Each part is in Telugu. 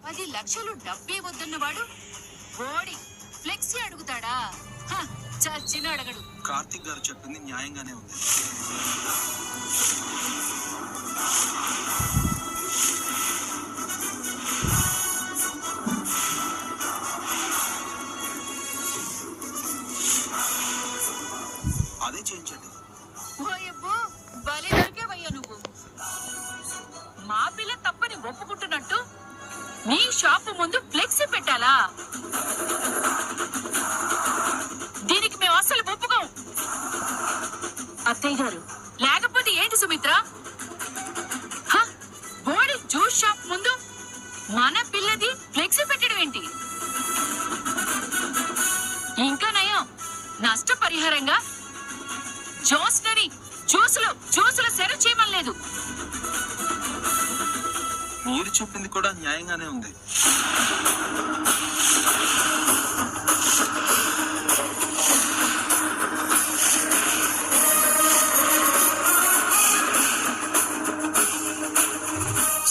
10 లక్షలు డబ్బే వద్దన్నవాడు బోడి ఫ్లెక్సీ అడుగుతాడా? చచ్చిన అడగడు. కార్తిక్ గారు చెప్పింది న్యాయంగానే ఉంది. అదే చేయించండి. భలే దొరికేవయ్యా నువ్వు. మా పిల్ల తప్పని ఒప్పుకుంటున్నట్టు నీ షాపు ముందు ఫ్లెక్సీ పెట్టాలా? దీనికి మేము అసలు ఒప్పుకోం. అత్తయ్య గారు లేకపోతే ఏంటి సుమిత్ర? బోడి జ్యూస్ షాప్ ముందు మన పిల్లది ఫ్లెక్సీ పెట్టడం ఏంటి? ఇంకా నయం, నష్టపరిహారంగా జోస్నరీ జ్యూసులు సెర్వ్ చేయమలేదు. మీరు చెప్పింది కూడా న్యాయంగానే ఉంది.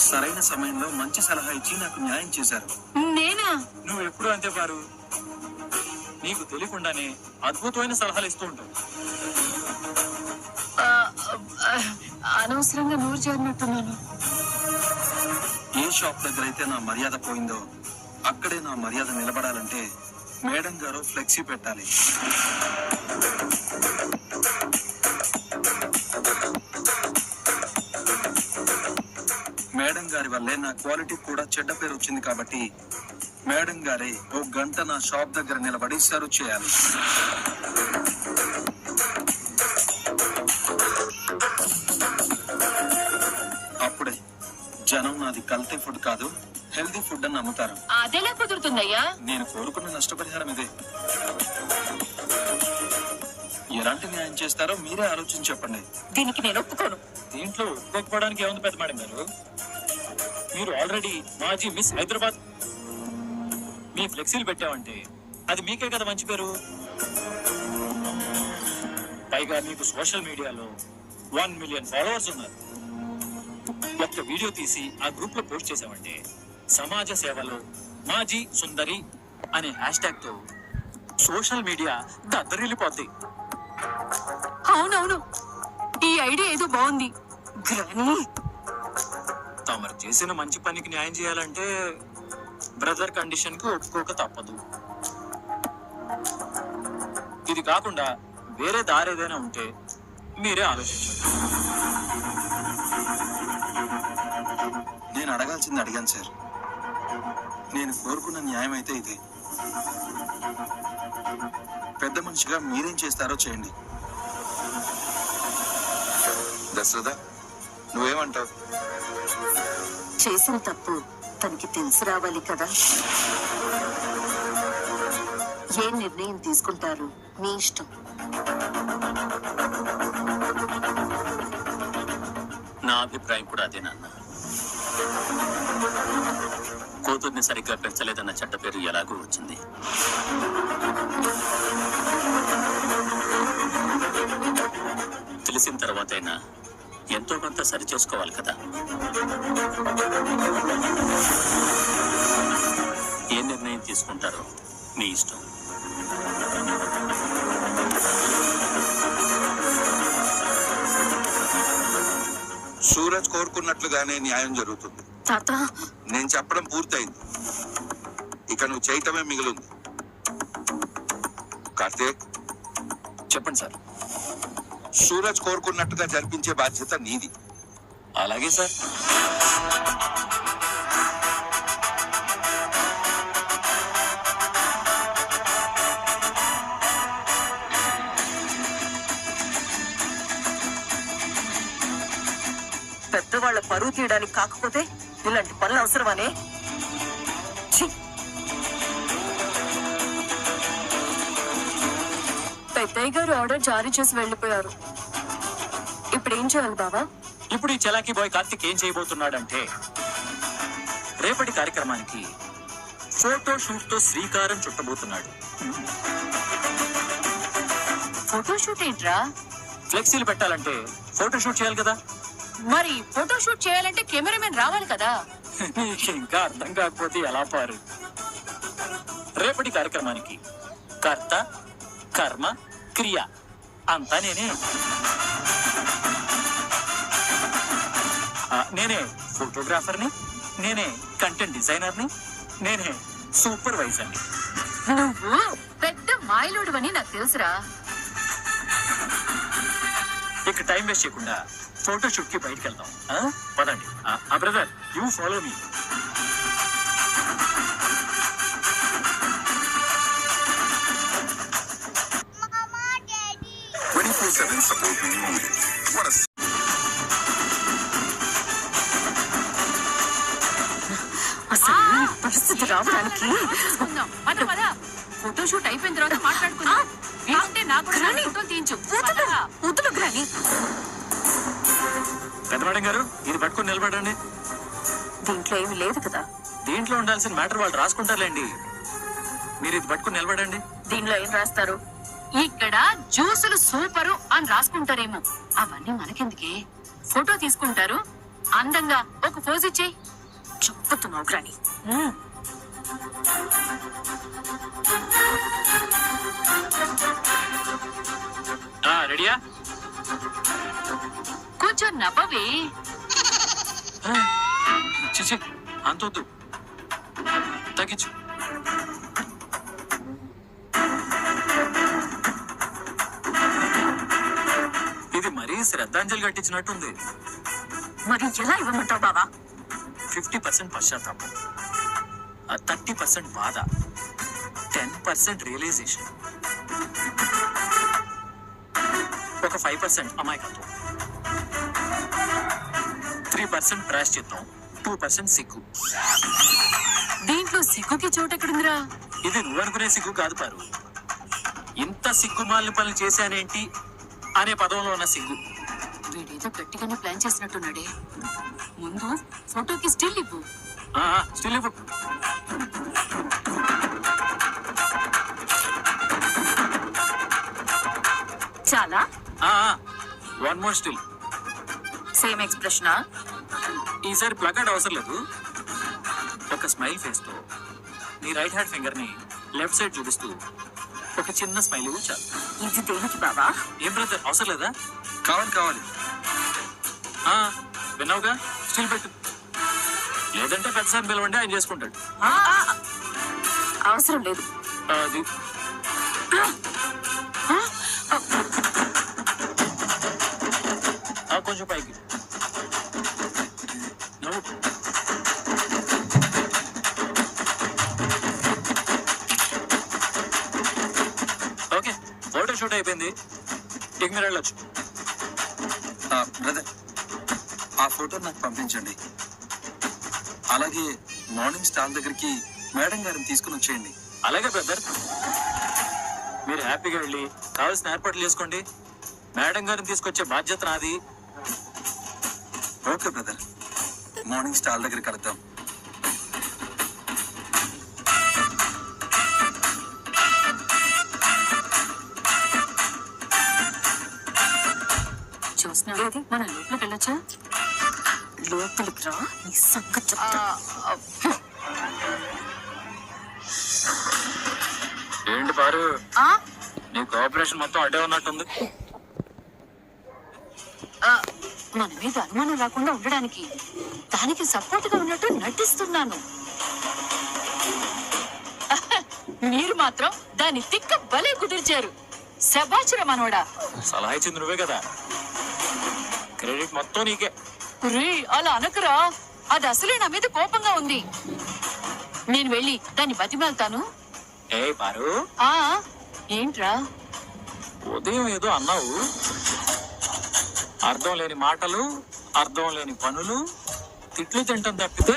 సరైన సమయంలో మంచి సలహా ఇచ్చి నాకు న్యాయం చేశారు. నేనా? నువ్వు ఎప్పుడు అంతే పారు, నీకు తెలియకుండానే అద్భుతమైన సలహాలు ఇస్తూ ఉంటావు. అనవసరంగా నోరు చేరినట్టున్నాను. ఏ షాప్ దగ్గర అయితే నా మర్యాద పోయిందో అక్కడే నా మర్యాద నిలబడాలంటే మేడం గారు ఫ్లెక్సీ పెట్టాలి. మేడం గారి వల్లే నా క్వాలిటీ కూడా చెడ్డ పేరు వచ్చింది కాబట్టి మేడం గారే 1 గంట నా షాప్ దగ్గర నిలబడి సర్వ్ చేయాలి. అప్పుడే జనం నాది కల్తీ ఫుడ్ కాదు, హెల్తీ ఫుడ్ అని నమ్ముతారు. అదెలా కుదురుతుందయ్యా? నేను కోరుకున్న నష్టపరిహారం ఇదే. ఎలాంటి న్యాయం చేస్తారో మీరే ఆలోచించి చెప్పండి. దీనికి నేను ఒప్పుకోను. దీంట్లో ఒప్పుకోవడానికి ఏముంది పెద్ద మేడం గారు? మీరు ఆల్రెడీ మాజీ మిస్ హైదరాబాద్ మీ ఫ్లెక్సీలు పెట్టామంటే అది మీకే కదా మంచి పేరు. పైగా మీకు సోషల్ మీడియాలో 1 మిలియన్ ఫాలోవర్స్ ఉన్నారు. ఒక్క వీడియో తీసి ఆ గ్రూప్ లో పోస్ట్ చేసామంటే సమాజ సేవలో మాజీ సుందరి అనే హ్యాష్ ట్యాగ్ తో సోషల్ మీడియా దద్దరిల్లిపోద్ది. అవునవును, ఈ ఐడియా ఏదో బాగుంది. కానీ తమరు చేసిన మంచి పనికి న్యాయం చేయాలంటే బ్రదర్ కండిషన్ కి ఒప్పుకోక తప్పదు. ఇది కాకుండా వేరే దారి ఏదైనా ఉంటే మీరే ఆలోచించండి. నేను అడగాల్సింది అడిగాను సార్. నేను కోరుకున్న న్యాయం అయితే ఇది. పెద్ద మనిషిగా మీరేం చేస్తారో చేయండి. దశరథ, నువ్వేమంటావు? చేసిన తప్పు తనకి తెలిసి రావాలి కదా. ఏ నిర్ణయం తీసుకుంటారు మీ ఇష్టం. నా అభిప్రాయం కూడా అదే నాన్న. కూతుర్ని సరిగ్గా పెంచలేదన్న చెడ్డ పేరు ఎలాగూ వచ్చింది. తెలిసిన తర్వాతైనా ఎంతో కొంత సరి చేసుకోవాలి కదా. ఏ నిర్ణయం తీసుకుంటారో మీ ఇష్టం. సూరజ్ కోరుకున్నట్లుగానే న్యాయం జరుగుతుంది. తాత, నేను చెప్పడం పూర్తయింది. ఇక నువ్వు చేయటమే మిగిలింది. కార్తీక్, చెప్పండి సార్. సూరజ్ కోరుకున్నట్టుగా జరిపించే బాధ్యత నీది. అలాగే సార్. పెద్దవాళ్ల పరువు తీయడానికి కాకపోతే ఇలాంటి పనులు అవసరమనే? పెద్దయ్య గారు ఆర్డర్ జారీ చేసి వెళ్ళిపోయారు. ఇప్పుడు ఏం చేయాలి బావా? ఇప్పుడు ఈ చలాకీ బాయ్ కార్తిక్ ఏం చేయబోతున్నాడంటే రేపటి కార్యక్రమానికి ఫోటో షూట్ తో శ్రీకారం చుట్టబోతున్నాడు. ఫోటోషూట్ ఏంట్రా? ఫ్లెక్సీలు పెట్టాలంటే ఫోటో షూట్ చేయాలి కదా. మరి ఫోటోషూట్ చేయాలంటే కెమెరామెన్ రావాలి కదా. నీకు ఇంకా అర్థం కాకపోతే ఎలా పారు? రేపటి కార్యక్రమానికి కర్త కర్మ క్రియ అంతా నేనే. నేనే ఫోటోగ్రాఫర్ని, నేనే కంటెంట్ డిజైనర్ని, నేనే సూపర్వైజర్ని. నువ్వు పెద్ద మాయలోడు అని నాకు తెలుసురా. ఇక టైం వేస్ట్ చేయకుండా ఫోటో షూట్ కి బయటకు వెళ్దాం. పదండి. Brother, you follow me. support me moment. What a అసలు ఈ పరిస్థితి రావడానికి ఫోటో షూట్ అయిపోయిన తర్వాత మాట్లాడుకుందాం. ఏంటంటే నాకు ఫోటోలు తీయించు. వదులు గ్రాని. పెద్దవాడం గారు, ఇది పట్టుకొని నిలబడండి. దీంట్లో ఏమి లేదు కదా. దీంట్లో ఉండాల్సిన మ్యాటర్ వాళ్ళు రాసుకుంటారులేండి. మీరు ఇది పట్టుకొని నిలబడండి. దీనిలో ఏం రాస్తారు? ఇక్కడ జ్యూసులు సూపరు అని రాసుకుంటారేమో. అవన్నీ మనకెందుకే? ఫోటో తీసుకుంటారు, అందంగా ఒక పోజ్ ఇచ్చేయి. చెప్పుతున్నావు గ్రాని. రెడీయా? కొంచెం నవ్వవే. చిచి, అంతొద్దు, తగ్గించు. ఇది మరీ శ్రద్ధాంజలి కట్టించినట్టుంది. మరి ఎలా ఇవ్వమంటావు బాబా? 50% పశ్చాత్తాపం, 30% బాధ, 10% రియలైజేషన్, ఒక 5% అమాయకత్వం, 3% ప్రాయశ్చిత్తం, 2% సిగ్గు. దీంట్లో సిగ్గుకి చోటు ఎక్కడుందిరా? ఇది నువ్వు అనుకునే సిగ్గు కాదు పారు. ఇంత సిగ్గుమాలిన పనులు చేశానేంటి అనే పదంలో ఉన్న సిగ్గు. వీడేదో గట్టిగానే ప్లాన్ చేసినట్టున్నాడే. ముందు ఫోటోకి స్టిల్ ఇవ్వు. స్టిల్ ఇవ్వు. చాలా వన్ మోర్ స్టిల్. సేమ్ ఎక్స్ప్రెషనా? ఈసారి ప్లకార్డ్ అవసరం లేదు. ఒక స్మైల్ ఫేస్ తో నీ రైట్ హ్యాండ్ ఫింగర్ ని లెఫ్ట్ సైడ్ చూపిస్తూ ఒక చిన్న స్మైల్ ఇవ్వు చాలు. ఇది దేనికి బాబా? ఏం బ్రదర్, అవసరం లేదా? కావాలి. విన్నావుగా, స్టిల్ పెట్టు. లేదంటే పెద్ద సార్ పిలవండి, ఆయన చేసుకుంటాడు. అవసరం లేదు. అది కొంచెం పైకి నవ్వు. ఓకే, ఫోటో షూట్ అయిపోయింది. ఇక మీరు వెళ్ళొచ్చు. బ్రదర్, ఆ ఫోటో నాకు పంపించండి. అలాగే మార్నింగ్ స్టాల్ దగ్గరికి మేడం గారిని తీసుకుని వచ్చేయండి. అలాగే బ్రదర్, మీరు హ్యాపీగా వెళ్ళి కావాల్సిన ఏర్పాట్లు చేసుకోండి. మేడం గారిని తీసుకొచ్చే బాధ్యత నాది. ఓకే బ్రదర్, మార్నింగ్ స్టాల్ దగ్గర కలుద్దాం. చూస్తున్నావు, మనం లోపలికి వెళ్ళొచ్చా? లోపలికి రా, నీ సంగతి చెప్తా. ఏంటి పారు, నీ కోఆపరేషన్ మొత్తం అడ్డే ఉన్నట్టుంది. మన మీద అనుమానం రాకుండా ఉండడానికి దానికి సపోర్ట్ గా ఉన్నట్టు నటిస్తున్నాను. మీరు మాత్రం దాని తిక్క భలే కుదిర్చారు. శబాచుర మనోడా. సలహా ఇచ్చింది నువ్వే కదా, క్రెడిట్ మొత్తం నీకే. రే, అలా అనకరా. అది అసలే నా మీద కోపంగా ఉంది. నేను వెళ్ళి దాన్ని బతిమాలుతాను. ఏ పారు, ఏంట్రా? ఉదయం ఏదో అన్నావు, అర్థం లేని మాటలు, అర్థం లేని పనులు, తిట్లు తింటాం తప్పితే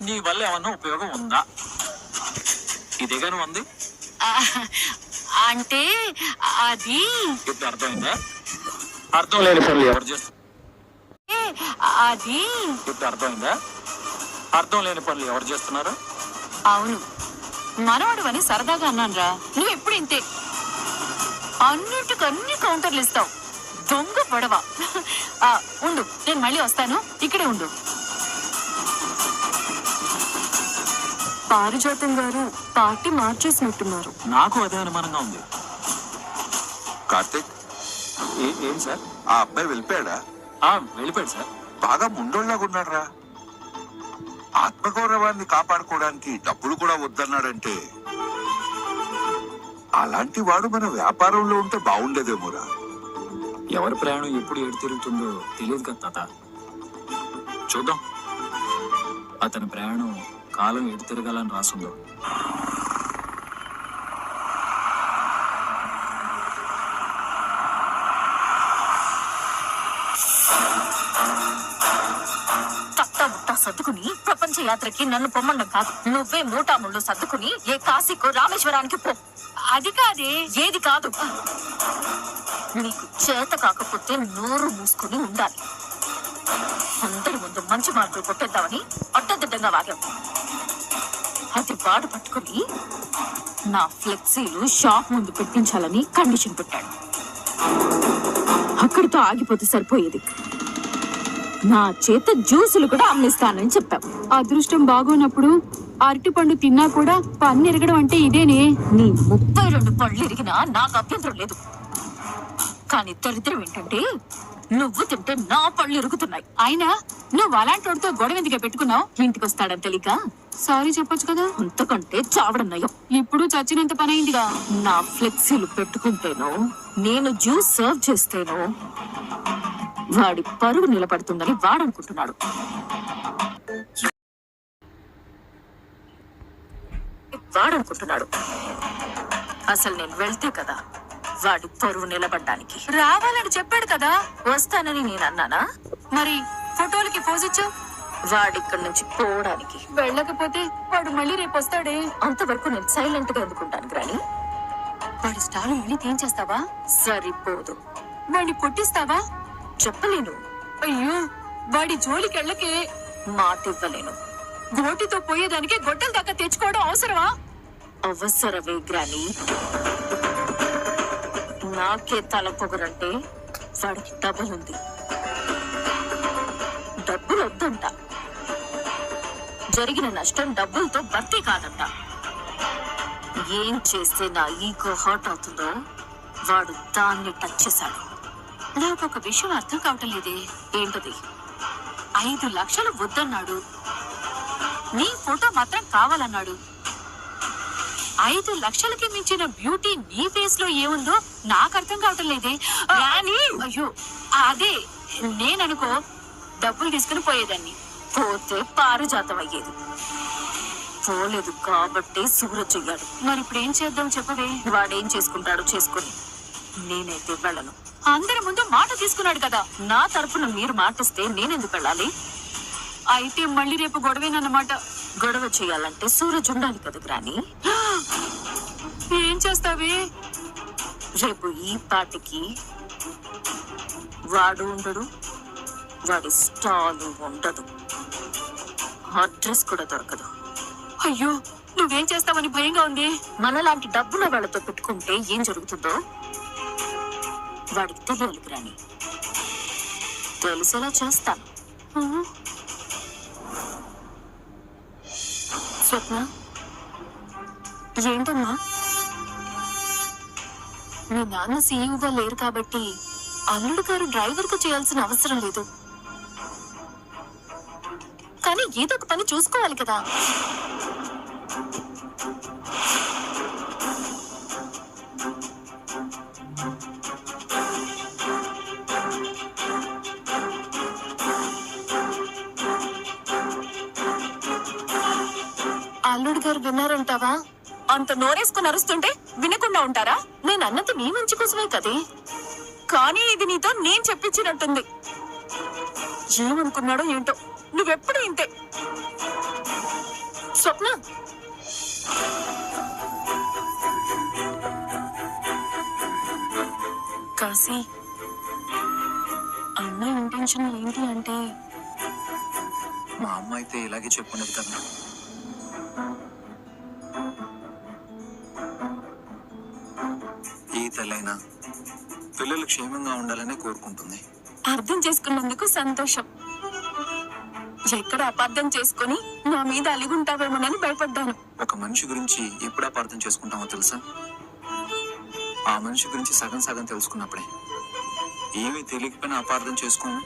నీ వల్ల ఏమన్నా ఉపయోగం ఉందా? ఇదేగాను ఉంది. అంటే అది ఇప్పుడు అర్థమైందా? అర్థం లేని పనులు ఎవరు చేస్తారు? అది ఇప్పుడు అర్థమైందా? అర్థం లేని పనులు ఎవరు చేస్తున్నారు? అవును, మనవాడు అని సరదాగా అన్నానురా. నువ్వు ఎప్పుడు ఇంతే, అన్నిటికన్ని కౌంటర్లు ఇస్తావు. దొంగ పడవ. ఉండు, నేను మళ్ళీ వస్తాను, ఇక్కడే ఉండు. పారిజాతం గారు పార్టీ మార్చేసినట్టున్నారు. నాకు అదే అనుమానంగా ఉంది. కార్తిక్, ఏం సార్? ఆ అబ్బాయి వెళ్ళిపోయాడా? వెళ్ళిపోయాడు సార్. బాగా ముండోళ్ళగా ఉన్నాడురా. ఆత్మగౌరవాన్ని కాపాడుకోవడానికి డబ్బులు కూడా వద్దన్నాడంటే అలాంటి వాడు మన వ్యాపారంలో ఉంటే బాగుండేదేమోరా. ఎవరి ప్రయాణం ఎప్పుడు ఎటు తిరుగుతుందో తెలియదు కదా తాత. చూద్దాం అతని ప్రయాణం కాలం ఎటు తిరగాలని రాసుందో. తట్టబుట్ట సర్దుకుని ప్రపంచ యాత్రకి నన్ను పొమ్మడం కాదు. నువ్వే మూటాముళ్ళు సర్దుకుని ఏ కాశీకో రామేశ్వరానికి పో. అది కాదే. ఏది కాదు. నీకు చేత కాకపోతే నోరు మూసుకుని ఉండాలి. అందరి ముందు మంచి మార్కులు కొట్టేద్దామని అడ్డదిడ్డంగా వాగావు. అది వాడు పట్టుకుని నా ఫ్లెక్సీలు షాప్ ముందు పెట్టించాలని కండిషన్ పెట్టాడు. అక్కడితో ఆగిపోతే సరిపోయేది. నా చేత జ్యూసులు కూడా అమ్మిస్తానని చెప్పావు. అదృష్టం బాగోనప్పుడు అరటి పండు తిన్నా కూడా పన్ను ఎరగడం అంటే ఇదేనే. నీ 32 పళ్ళు ఎరిగినా నాకు అభ్యంతరం లేదు. కానీ దరిద్రం ఏంటంటే నువ్వు తింటే నా పళ్ళు ఇరుగుతున్నాయి. అయినా నువ్వు అలాంటి వాడితో గొడవ ఎందుకు పెట్టుకున్నావు? ఇంటికి వస్తాడని తెలియక సారీ చెప్పొచ్చు కదా. అంతకంటే చావడం నయం. ఇప్పుడు చచ్చినంత పని అయిందిగా. నా ఫ్లెక్సీలు పెట్టుకుంటేనో నేను జ్యూస్ సర్వ్ చేస్తేనో వాడి పరువు నిలబడుతుందని వాడనుకుంటున్నాడు. అసలు నేను వెళ్తే కదా వాడి పరువు నిలబడ్డానికి. రావాలని చెప్పాడు కదా. వస్తానని నేను అన్నానా? మరి ఫోటోలకి పోజిచ్చావు. వాడిక్కడి నుంచి పోవడానికి. వెళ్ళకపోతే వాడు మళ్ళీ రేపు వస్తాడే. అంతవరకు నేను సైలెంట్ గా ఎందుకుంటాను గ్రాని. వాడి స్టాల్ మళ్ళీ తీయించేస్తావా? సరిపోదు. వాడిని కొట్టిస్తావా? చెప్పలేను. అయ్యో, వాడి జోలికి వెళ్ళకే. మాట ఇవ్వలేను. గోటితో పోయేదానికి గొడ్డల దాకా తెచ్చుకోవడం అవసరమా? అవసరమే గ్రాని. నాకే తల పొగరంటే వాడికి డబ్బులు ఉంది. డబ్బులు వద్దంట. జరిగిన నష్టం డబ్బులతో భర్తీ కాదంట. ఏం చేస్తే నా ఈగో హర్ట్ అవుతుందో వాడు దాన్ని టచ్ చేశాడు. నాకు ఒక విషయం అర్థం కావటం లేదే. ఏంటది? 5 లక్షలు వద్దన్నాడు. నీ ఫోటో మాత్రం కావాలన్నాడు. 5 లక్షలకి మించిన బ్యూటీ నీ ఫేస్ లో ఏముందో నాకు అర్థం కావటం లేదే. అయ్యో, అదే నేననుకో డబ్బులు తీసుకుని పోయేదాన్ని. పోతే పారిజాతం అయ్యేది. పోలేదు కాబట్టి సూరజ్ అయ్యాడు. మరి ఇప్పుడు ఏం చేద్దాం చెప్పవే. వాడేం చేసుకుంటాడో చేసుకుని నేనైతే వెళ్ళను. అందరి ముందు మాట తీసుకున్నాడు కదా. నా తరపున మీరు మాటిస్తే నేనెందుకు వెళ్ళాలి? అయితే మళ్ళీ రేపు గొడవేనన్నమాట. గొడవ చేయాలంటే సూరజ్ ఉండాలి కదా గ్రాని. ఏం చేస్తావే? రేపు ఈ పాటికి వాడు ఉండడు, వాడి స్టాలు ఉండదు, అడ్రస్ కూడా దొరకదు. అయ్యో, నువ్వేం చేస్తావని భయంగా ఉంది. మనలాంటి డబ్బుల వాళ్ళతో పెట్టుకుంటే ఏం జరుగుతుందో వాడికి తెలియాలి గ్రాని. తెలిసేలా చేస్తాను. స్వప్న, ఏంటమ్మా? మీ నాన్న సీఈఓగా లేరు కాబట్టి అల్లుడు గారు డ్రైవర్ కు చేయాల్సిన అవసరం లేదు. కానీ ఏదో ఒక పని చూసుకోవాలి కదా. అల్లుడు గారు విన్నారంటావా? అంత నోరేసుకుని అరుస్తుంటే వినకుండా ఉంటారా? నేను అన్నది నీ మంచి కోసమే కదే. కానీ ఇది నీతో నేను చెప్పించినట్టుంది. ఏమనుకున్నాడో ఏంటో. నువ్వెప్పుడు ఇంతే. స్వప్న, కాశీ, అన్న ఇంటెన్షన్ ఏంటి అంటే మా అమ్మ అయితే ఇలాగే చెప్పుకునేది కదా. ఈ తల్లైనా పిల్లలు క్షేమంగా ఉండాలని కోరుకుంటుంది. అర్థం చేసుకున్నందుకు సంతోషం. ఎక్కడ అపార్థం చేసుకొని నా మీద అలిగుంటావేమోనని భయపడ్డాను. ఒక మనిషి గురించి ఎప్పుడు అపార్థం చేసుకుంటామో తెలుసా? ఆ మనిషి గురించి సగం సగం తెలుసుకున్నప్పుడే. ఏమీ తెలియకపోయినా అపార్థం చేసుకోము,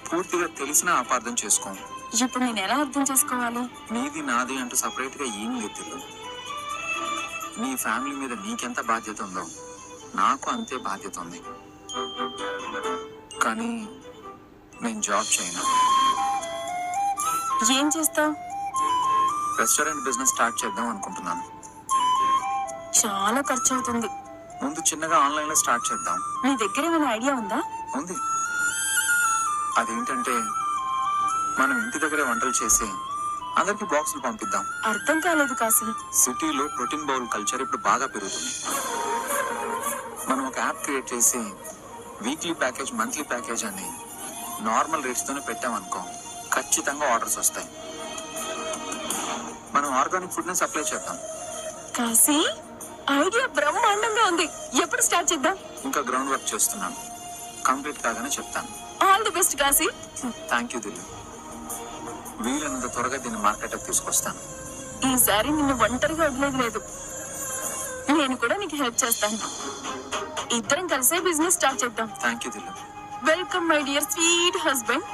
పూర్తిగా తెలిసినా అపార్థం చేసుకోము. ఇప్పుడు నేను ఎలా అర్థం చేసుకోవాలి? నీది నాది అంటూ సపరేట్ గా ఏం లేదు తెలు. నీ ఫ్యామిలీ మీద నీకెంత బాధ్యత ఉందో నాకు అంతే బాధ్యత ఉంది. కానీ నేను జాబ్ చేయను. ఏం చేస్తావు? రెస్టారెంట్ బిజినెస్ స్టార్ట్ చేద్దాం అనుకుంటున్నాను. చాలా ఖర్చు అవుతుంది. ముందు చిన్నగా ఆన్లైన్ లో స్టార్ట్ చేద్దాం. నీ దగ్గర ఏమైనా ఐడియా ఉందా? ఉంది. అదేంటంటే మనం ఇంటి దగ్గరే వంటలు చేసి అందరికి బాక్సులు పంపిద్దాం. అర్థం కాలేదు కాశీ. సిటీలో ప్రోటీన్ బౌల్ కల్చర్ ఇప్పుడు బాగా పెరుగుతుంది. మనం ఒక యాప్ క్రియేట్ చేసి వీక్లీ ప్యాకేజ్, మంత్లీ ప్యాకేజ్ అని నార్మల్ రేట్స్ తోనే పెట్టామనుకో, ఖచ్చితంగా ఆర్డర్స్ వస్తాయి. మనం ఆర్గానిక్ ఫుడ్ ని సప్లై చేద్దాం. కాశీ, ఐడియా బ్రహ్మాండంగా ఉంది. ఎప్పుడు స్టార్ట్ చేద్దాం? ఇంకా గ్రౌండ్ వర్క్ చేస్తున్నాను. కంప్లీట్ కాగానే చెప్తాను. All the best Kashi. Thank you Dillu. వీలైనంత త్వరగా దీన్ని మార్కెట్కి తీసుకొస్తాను. ఈసారి నిన్ను ఒంటరిగా వదిలేదు లేదు. నేను కూడా నీకు హెల్ప్ చేస్తాను. ఇద్దరం కలిసే బిజినెస్ స్టార్ట్ చేద్దాం. Thank you Dillu. Welcome my dear sweet husband.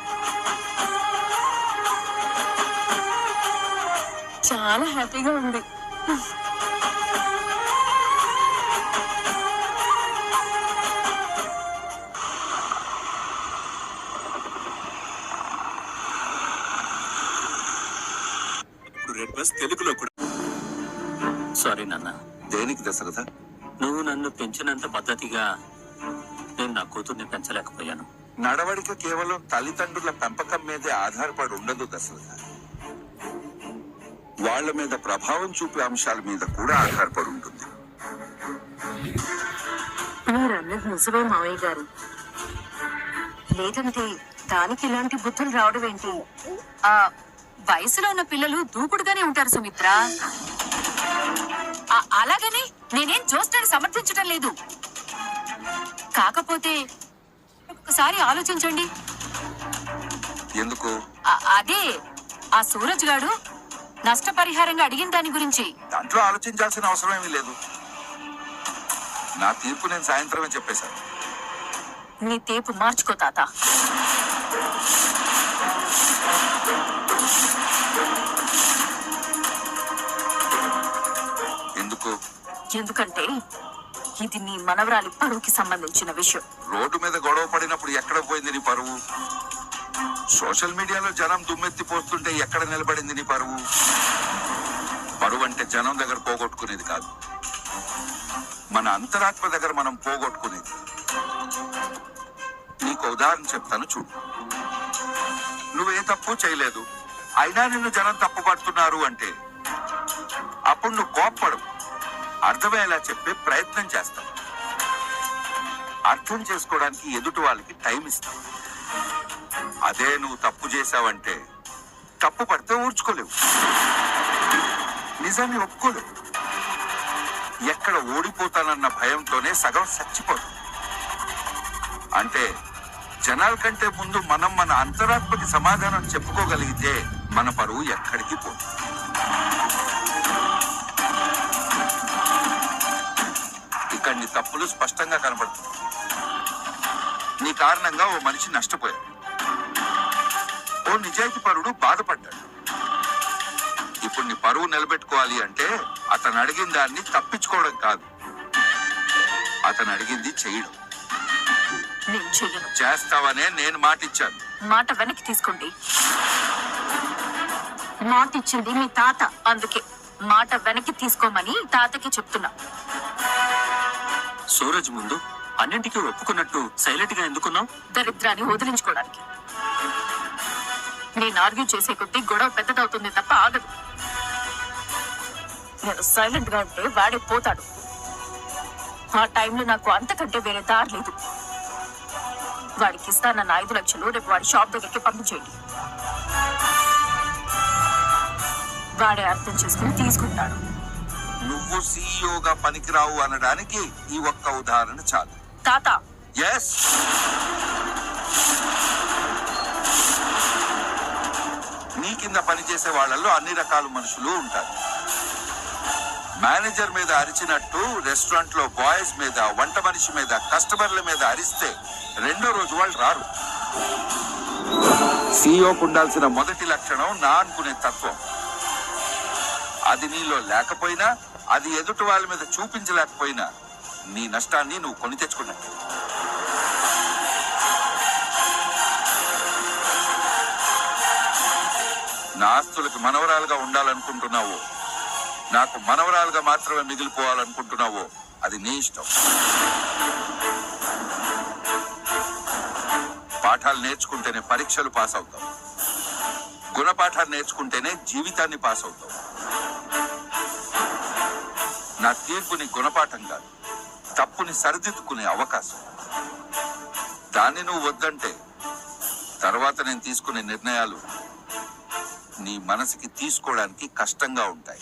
చాలా హ్యాపీగా ఉంది. రెడ్ బస్ తెలుగులో కూడా. సారీ నాన్న, దేనికి దశరథ? నువ్వు నన్ను పెంచినంత పద్ధతిగా నేను నా కూతుర్ని పెంచలేకపోయాను. నడవడిక కేవలం తల్లిదండ్రుల పెంపకం మీదే ఆధారపడి ఉండదు దశరథ. వాళ్ళ మీద ప్రభావం చూపే అంశాల మీద కూడా ఆధారపడి ఉంటుంది. మీరన్నది నిజమే మావయ్య గారు. లేదంటే దానికి ఇలాంటి బుద్ధులు రావడం ఏంటి? ఆ వయసులో ఉన్న పిల్లలు దూకుడుగానే ఉంటారు సుమిత్ర. అలాగని నేనేం జోస్టాన్ని సమర్థించడం లేదు. కాకపోతే ఒకసారి ఆలోచించండి. ఎందుకు? అదే ఆ సూరజ్ గాడు నష్టపరిహారంగా అడిగిన దాని గురించి. దాంట్లో ఆలోచించాల్సిన అవసరం ఏమీ లేదు. నా తీర్పు నేను సాయంత్రమే చెప్పేశాను. నీ తీర్పు మార్చుకో తాత. ఎందుకు? ఎందుకంటే ఇది నీ మనవరాలి పరువుకి సంబంధించిన విషయం. రోడ్డు మీద గొడవ పడినప్పుడు ఎక్కడ పోయింది నీ పరువు? సోషల్ మీడియాలో జనం దుమ్మెత్తి పోస్తుంటే ఎక్కడ నిలబడింది నీ పరువు? పరువు అంటే జనం దగ్గర పోగొట్టుకునేది కాదు, మన అంతరాత్మ దగ్గర మనం పోగొట్టుకునేది. నీకు ఉదాహరణ చెప్తాను చూడు. నువ్వే తప్పు చేయలేదు, అయినా నిన్ను జనం తప్పు పడుతున్నారు అంటే అప్పుడు నువ్వు కోప్పడు, అర్థమయ్యేలా చెప్పే ప్రయత్నం చేస్తావు. అర్థం చేసుకోవడానికి ఎదుటి వాళ్ళకి టైం ఇస్తావు. అదే నువ్వు తప్పు చేశావంటే తప్పు పడితే ఊర్చుకోలేవు, నిజాన్ని ఒప్పుకోలేవు. ఎక్కడ ఓడిపోతానన్న భయంతోనే సగం చచ్చిపోతుంది. అంటే జనాల కంటే ముందు మనం మన అంతరాత్మకి సమాధానం చెప్పుకోగలిగితే మన పరువు ఎక్కడికి పోతుంది. ఇక్కడ నీ తప్పులు స్పష్టంగా కనబడుతుంది. నీ కారణంగా ఓ మనిషి నష్టపోయాడు, ఓ నిజాయితీ పరుడు బాధపడ్డాడు. ఇప్పుడు నీ పరువు నిలబెట్టుకోవాలి అంటే అతను అడిగిన దాన్ని తప్పించుకోవడం కాదు, అతను అడిగింది చేయడం. నేను చెయ్యను. చేస్తావనే నేను మాట ఇచ్చాను. మాట వెనక్కి తీసుకోండి. మాట ఇచ్చింది మీ తాత, అందుకే మాట వెనక్కి తీసుకోమని తాతకి చెప్తున్నా. సూరజ్ ముందు అన్నింటికీ ఒప్పుకున్నట్టు సైలెంట్ గా ఎందుకున్నావు? దరిద్రాన్ని వదిలించుకోవడానికి. నేను ఆర్గ్యూ చేసే కొద్దీ గొడవ పెద్దదవుతుంది తప్ప ఆగదు. నేను సైలెంట్ గా ఉంటే వాడే పోతాడు. ఆ టైంలో నాకు అంతకంటే వేరే దారి లేదు. వాడికి ఇస్తానన్న 5 లక్షలు రేపు వాడి షాప్ దగ్గరికి పంపించేయండి. వాడే అర్థం చేసుకుని తీసుకుంటాడు. నువ్వు సీఈఓగా పనికిరావు అనడానికి ఈ ఒక్క ఉదాహరణ చాలు. తాత, నీ కింద పనిచేసే వాళ్ళల్లో అన్ని రకాల మనుషులు ఉంటారు. మేనేజర్ మీద అరిచినట్టు రెస్టారెంట్ లో బాయ్స్ మీద, వంట మనిషి మీద, కస్టమర్ల మీద అరిస్తే రెండో రోజు వాళ్ళు రారు. సీఈఓకు ఉండాల్సిన మొదటి లక్షణం నా అనుకునే తత్వం. అది నీలో లేకపోయినా, అది ఎదుటి వాళ్ళ మీద చూపించలేకపోయినా నీ నష్టాన్ని నువ్వు కొని తెచ్చుకున్నట్టు. నా ఆస్తులకు మనవరాలుగా ఉండాలనుకుంటున్నావో, నాకు మనవరాలుగా మాత్రమే మిగిలిపోవాలనుకుంటున్నావో అది నీ ఇష్టం. పాఠాలు నేర్చుకుంటేనే పరీక్షలు పాస్ అవుతావు. గుణపాఠాలు నేర్చుకుంటేనే జీవితాన్ని పాస్ అవుతావు. నా తీర్పుని గుణపాఠం కాదు, తప్పుని సరిదిద్దుకునే అవకాశం. దాన్ని నువ్వు వద్దంటే తర్వాత నేను తీసుకునే నిర్ణయాలు నీ మనసుకి తీసుకోవడానికి కష్టంగా ఉంటాయి.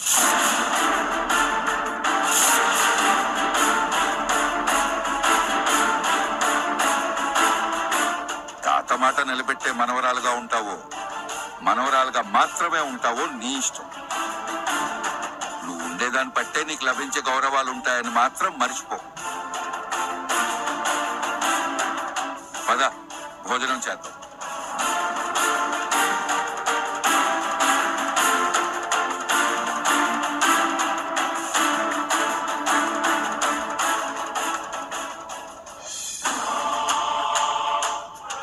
తాత మాట నిలబెట్టే మనవరాలుగా ఉంటావో, మనవరాలుగా మాత్రమే ఉంటావో నీ ఇష్టం. నువ్వు ఉండేదాన్ని బట్టే నీకు లభించే గౌరవాలు ఉంటాయని మాత్రం మర్చిపో. పద, భోజనం చేద్దాం.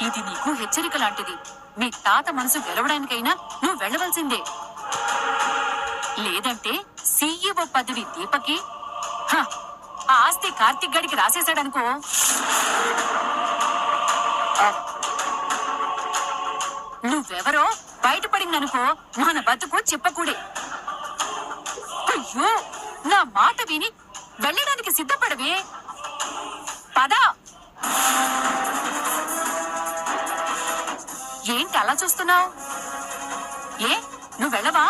ఇది నీకు హెచ్చరిక లాంటిది. మీ తాత మనసు గెలవడానికైనా నువ్వు వెళ్ళవలసిందే. లేదంటే సీఈఓ పదవి దీపకి, ఆ ఆస్తి కార్తిక్ గడికి రాసేశాడనుకో. నువ్వెవరో బయటపడిందనుకో, మన బతుకు చెప్పకూడే. అయ్యో, నా మాట విని వెళ్ళడానికి సిద్ధపడవే. పదా. ఏంటి అలా చూస్తున్నావు? ఏ, నువ్వు వెళ్ళవా?